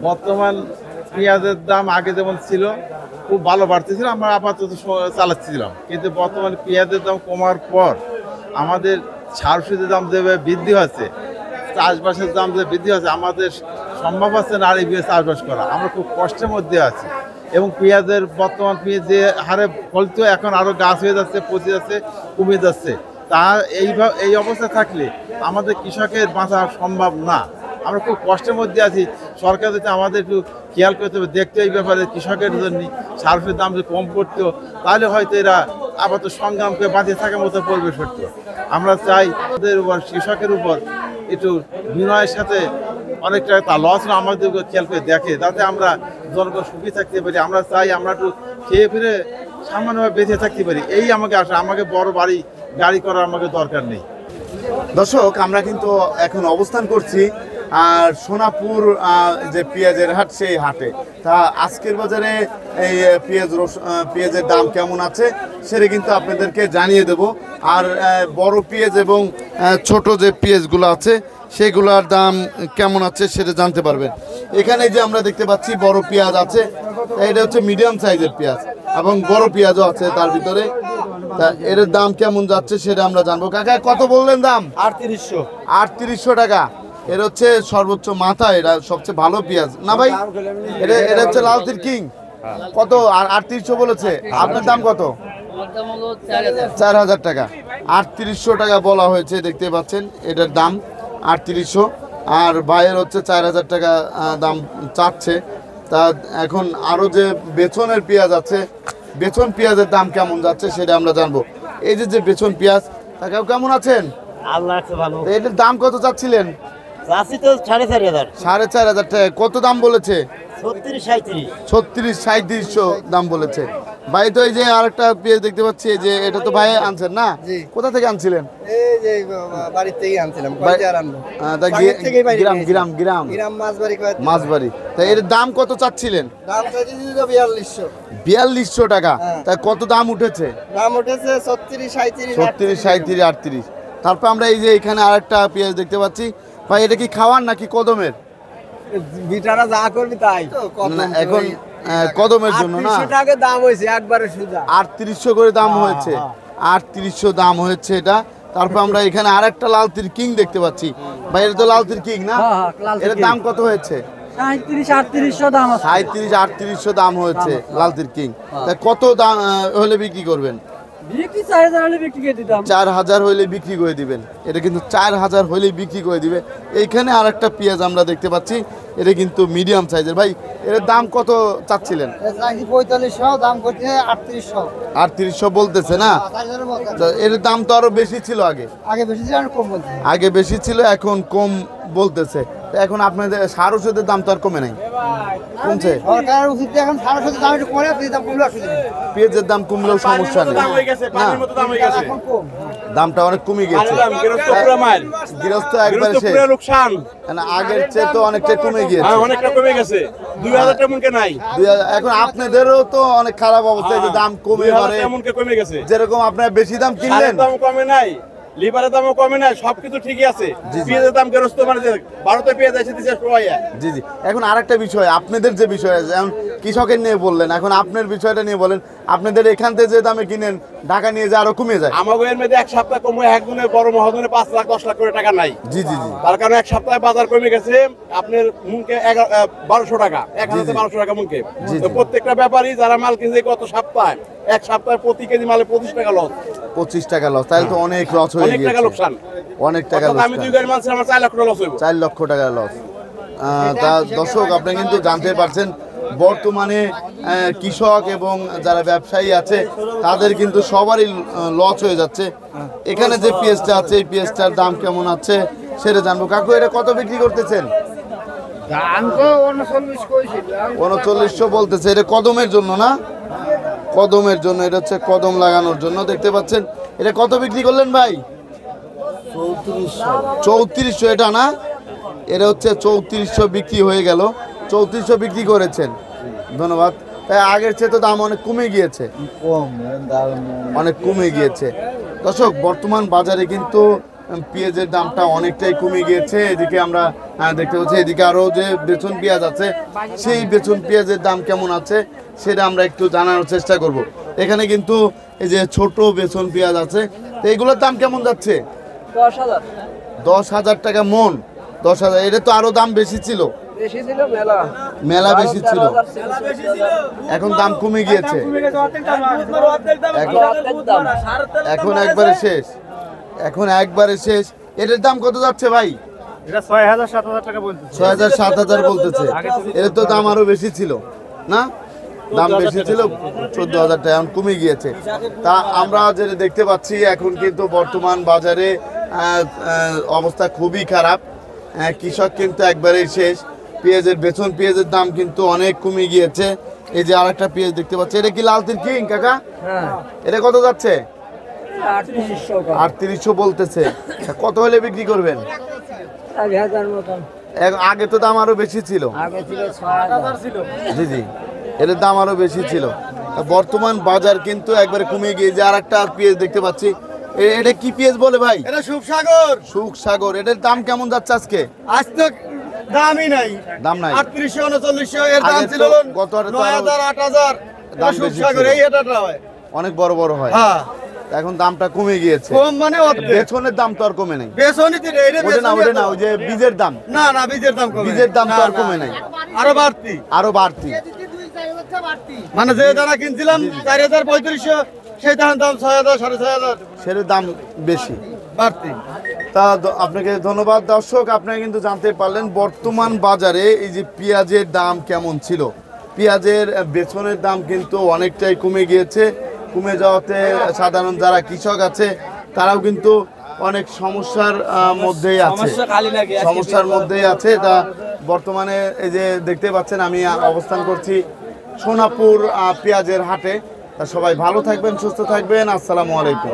বর্তমান পেঁয়াজের দাম আগে যেমন ছিল খুব ভালো বাড়তেছিল, আমরা আপাতত চালাচ্ছিলাম, কিন্তু বর্তমানে পেঁয়াজের দাম কমার পর আমাদের সার ওষুধের দাম যে বৃদ্ধি হচ্ছে, চাষবাসের দাম যে বৃদ্ধি হচ্ছে, আমাদের সম্ভব হচ্ছে না আর এই চাষবাস করা। আমরা খুব কষ্টের মধ্যে আছি এবং পেঁয়াজের বর্তমান পেঁয়াজ যে হারে ফলতো এখন আরও গাছ হয়ে যাচ্ছে, পচে যাচ্ছে, কমে যাচ্ছে। তা এই অবস্থা থাকলে আমাদের কৃষকের বাঁচা সম্ভব না। আমরা খুব কষ্টের মধ্যে আছি। সরকার যদি আমাদের একটু খেয়াল করতে হবে, দেখতে এই ব্যাপারে কৃষকের জন্য সার ওষুধের দাম যদি কম করতো তাহলে হয়তো এরা আপাতত সংগ্রামকে বাঁচিয়ে থাকার মতো পরিবেশ হতো। আমরা চাই ওদের উপর, কৃষকের উপর একটু বিনয়ের সাথে অনেকটা তা লস না আমাদের খেয়াল করে দেখে, যাতে আমরা জনগণ সুখী থাকতে পারি। আমরা চাই আমরা একটু খেয়ে ফিরে সামান্যভাবে বেঁচে থাকতে পারি, এই আমাকে আসে। আমাকে বড় গাড়ি করার আমাকে দরকার নেই। দর্শক, আমরা কিন্তু এখন অবস্থান করছি আর সোনাপুর যে পেঁয়াজের হাট, সেই হাটে। তা আজকের বাজারে এই পেঁয়াজের দাম কেমন আছে সেটা কিন্তু আপনাদেরকে জানিয়ে দেব। আর বড় পেঁয়াজ এবং ছোট যে পেঁয়াজগুলো আছে সেগুলোর দাম কেমন আছে সেটা জানতে পারবেন। এখানে যে আমরা দেখতে পাচ্ছি বড় পেঁয়াজ আছে, এটা হচ্ছে মিডিয়াম সাইজের পেঁয়াজ, এবং বড় পেঁয়াজও আছে তার ভিতরে। তা এর দাম কেমন যাচ্ছে সেটা আমরা জানবো। কাকা, কত বললেন দাম? 3800। 3800 টাকা। এর হচ্ছে সর্বোচ্চ মাথা, এটা সবচেয়ে ভালো পেঁয়াজ না ভাই? এটা হচ্ছে লালতির কিং। কত? আর 3800 বলেছে। আপনার দাম কত? 4000 টাকা। 3800 টাকা বলা হয়েছে, দেখতে পাচ্ছেন এটার দাম 3800। আর ভাইয়ের হচ্ছে 4000 টাকা দাম চাচ্ছে। তা এখন আরও যে বেছনের পেঁয়াজ আছে, বেছন পেঁয়াজের দাম কেমন যাচ্ছে সেটা আমরা জানবো। এই যে বেছন পেঁয়াজ, কাকাও কেমন আছেন? আল্লাহ আছে ভালো। এটার দাম কত চাচ্ছিলেন? চাষি তো 4500। 4500 টাকা। কত দাম বলেছে? 36-37। দাম বলেছে ভাই। তো এই যে আরেকটা পেঁয়াজ দেখতে পাচ্ছি, যে এটা তো ভাই আনছেন না? কোথা থেকে আনছিলেন? এই যে বাড়ি থেকে আনছিলাম। গ্রাম মাছবাড়ি। তাই এর দাম কত চাচ্ছিলেন? দাম চাইছি 4200। 4200 টাকা। তাই কত দাম উঠেছে? দাম উঠেছে 36, 37, 37, 38। তারপর আমরা এই যে এখানে আরেকটা পেঁয়াজ দেখতে পাচ্ছি ভাই, এটা কি খাওয়ার নাকি কদমের? বিটারা যা করবি তাই তো। এখন কদমের জন্য না? 3800 টাকা দাম হয়েছে একবারে সুদা। 3800 করে দাম হয়েছে। 3800 দাম হয়েছে এটা। তারপর আমরা এখানে আরেকটা লালতির কিং দেখতে পাচ্ছি ভাই, এটা তো লালতির কিং না? এর দাম কত হয়েছে? 37-3800 দাম আছে। 37-3800 দাম হয়েছে লালতির কিং। তা কত দাম হলে বিক্রি করবেন? 4000 হলে বিক্রি করে দিতাম। 4000 হলে বিক্রি করে দিবেন। এটা কিন্তু 4000 হলে বিক্রি করে দিবে। এইখানে আরেকটা পেঁয়াজ আমরা দেখতে পাচ্ছি, এটা কিন্তু মিডিয়াম সাইজের। ভাই, এর দাম কত চাচ্ছিলেন? 4500, দাম করছে 3800। 3800 বলতেছে না? এর দাম তো আরো বেশি ছিল আগে। আগে বেশি ছিল, কম বলছে। আগে বেশি ছিল, এখন কম বলতেছে। এখন আপনাদের সার ওষুধের দাম তো আর কমে নাই, কমছে? সরকার উচিত এখন সার ওষুধের দাম একটু কমে, দাম কমলে অসুবিধা নেই। পেঁয়াজের দাম কমলেও সমস্যা নেই না? এখন কম, দামটা অনেক কমে গেছে। গৃহস্থ একবারে শেষ। আগের চেয়ে তো অনেকটা কমে গিয়েছে। অনেকটা কমে গেছে। 2000 টাকা মনকে নাই। এখন আপনাদেরও তো অনেক খারাপ অবস্থা, যে দাম কমে কমে গেছে। যেরকম আপনারা বেশি দাম কিনলেন, দাম কমে নাই, লিভারের দামও কমে নাই, সবকিছু ঠিকই আছে। পেঁয়াজের দাম গেরস্ত মানে ভারতে পেঁয়াজ এসে দিচ্ছে সবাই। জি। এখন আরেকটা বিষয়, আপনাদের যে বিষয় আছে, যেমন কৃষকের নিয়ে বললেন, এখন আপনার বিষয়টা নিয়ে বলেন। আপনাদের এখান থেকে যে দামে কিনেন, ঢাকা নিয়ে যে আরো কমে যায়। আমাদের এর মধ্যে এক সপ্তাহ কমে একজনের বড় মহাজনের 5 লাখ 10 লাখ করে টাকা নাই। জি। তার কারণে এক সপ্তাহে বাজার কমে গেছে আপনার মুনকে 1200 টাকা, 1000-1200 টাকা মুনকে। তো প্রত্যেকটা ব্যাপারী যারা মাল কিনছে গত সপ্তাহে, এক সপ্তাহে প্রতি কেজি মালে 25 টাকা লস। 25 টাকা লস, তাহলে তো অনেক লস হয়ে গেছে। অনেক টাকা লোকসান। অনেক টাকা লস। আমি 2 গাড়ি মাল ছিলাম, আমার 4 লাখ টাকা লস হইব। 4 লক্ষ টাকা লস। তা দর্শক, আপনি কিন্তু জানতে পারছেন বর্তমানে কৃষক এবং যারা ব্যবসায়ী আছে তাদের কিন্তু সবারই লস হয়ে যাচ্ছে। এখানে যে পেঁয়াজটা আছে, এই পেঁয়াজটার দাম কেমন আছে সেটা জানবো। কাকু, এটা কত বিক্রি করতেছেন? 3900 বলতেছে। এটা কদমের জন্য না? কদমের জন্য, এটা হচ্ছে কদম লাগানোর জন্য। দেখতে পাচ্ছেন এটা কত বিক্রি করলেন ভাই? 3400। এটা না? এটা হচ্ছে 3400 বিক্রি হয়ে গেল। 3400 বিক্রি করেছেন, ধন্যবাদ। তাই আগের চেয়ে তো দাম অনেক কমে গিয়েছে, অনেক কমে গিয়েছে। দর্শক, বর্তমান বাজারে কিন্তু পেঁয়াজের দামটা অনেকটাই কমে গিয়েছে। এদিকে আমরা দেখতে পাচ্ছি এদিকে আরও যে বেচন পেঁয়াজ আছে সেই বেচন পেঁয়াজের দাম কেমন আছে সেটা আমরা একটু জানানোর চেষ্টা করব। এখানে কিন্তু এই যে ছোট বেচন পেঁয়াজ আছে, তো এগুলোর দাম কেমন যাচ্ছে? 10,000 10,000 টাকা মন। 10,000, এটা তো আরো দাম বেশি ছিল, বেশি ছিল মেলা মেলা বেশি ছিল, এখন দাম কমে গিয়েছে, এখন একবারে শেষ, এখন একবারে শেষ। এটার দাম কত যাচ্ছে ভাই? এটা 6,000-7,000 টাকা বলছে। 6,000-7,000 বলতেছে। এর তো দাম আরো বেশি ছিল না? দাম বেশি ছিল 14,000 টাকা, এখন কমে গিয়েছে। তা আমরা যেটা দেখতে পাচ্ছি এখন কিন্তু বর্তমান বাজারে অবস্থা খুবই খারাপ। কৃষক কিন্তু একবারেই শেষ। পেঁয়াজের বেচন পেঁয়াজের দাম কিন্তু অনেক কমে গিয়েছে। এই যে আরেকটা পেঁয়াজ দেখতে পাচ্ছি, এটা কি লালতির কিং কাকা? হ্যাঁ এটা কত যাচ্ছে? 3800 3800 বলতেছে। কত হলে বিক্রি করবেন? 1000 মতন। আগে তো দাম আরো বেশি ছিল। আগে ছিল 6000 ছিল। জি জি, এর দাম আরো বেশি ছিল। বর্তমান বাজার কিন্তু একবারে কমে গিয়ে যে আর একটা পেঁয়াজ দেখতে পাচ্ছি, এটা কি পেঁয়াজ বলে ভাই? এটা সুখসাগর। সুখসাগর, এটার দাম কেমন যাচ্ছে আজকে? আজ তো দামই নাই, দাম নাই। 3800-3900 এর দাম আগে ছিল তো গত হাটে তো আরো 9,000-8,000। দাম বেশি সুখসাগর ছিল। এই এটাটা হয়। অনেক বড় বড় হয়। হ্যাঁ, এখন দামটা কমে গিয়েছে। কম মানে অর্ধেক। বেচনের দাম তো আর কমে নাই। বেসনই তো এটা ওটা না, ওটা না, ওই যে বীজের দাম, না না, বীজের দাম কমে। বীজের দাম তো আর না, কমে না, নাই, আরো বাড়তি। আরো বাড়তি। মানে যে দানা কিনছিলাম 4,000-3500, সেই দানার দাম 6,000-6,500 সেটার দাম বেশি। বাড়তি। তা আপনাকে ধন্যবাদ। দর্শক, আপনারা কিন্তু জানতে পারলেন বর্তমান বাজারে এই যে পেঁয়াজের দাম কেমন ছিল। পেঁয়াজের বেচনের দাম কিন্তু অনেকটাই কমে গিয়েছে। কমে যাওয়াতে সাধারণ যারা কৃষক আছে তারাও কিন্তু অনেক সমস্যার মধ্যেই আছে, সমস্যার মধ্যেই আছে। তা বর্তমানে এই যে দেখতে পাচ্ছেন আমি অবস্থান করছি সোনাপুর পেঁয়াজের হাটে। তা সবাই ভালো থাকবেন, সুস্থ থাকবেন। আসসালামু আলাইকুম।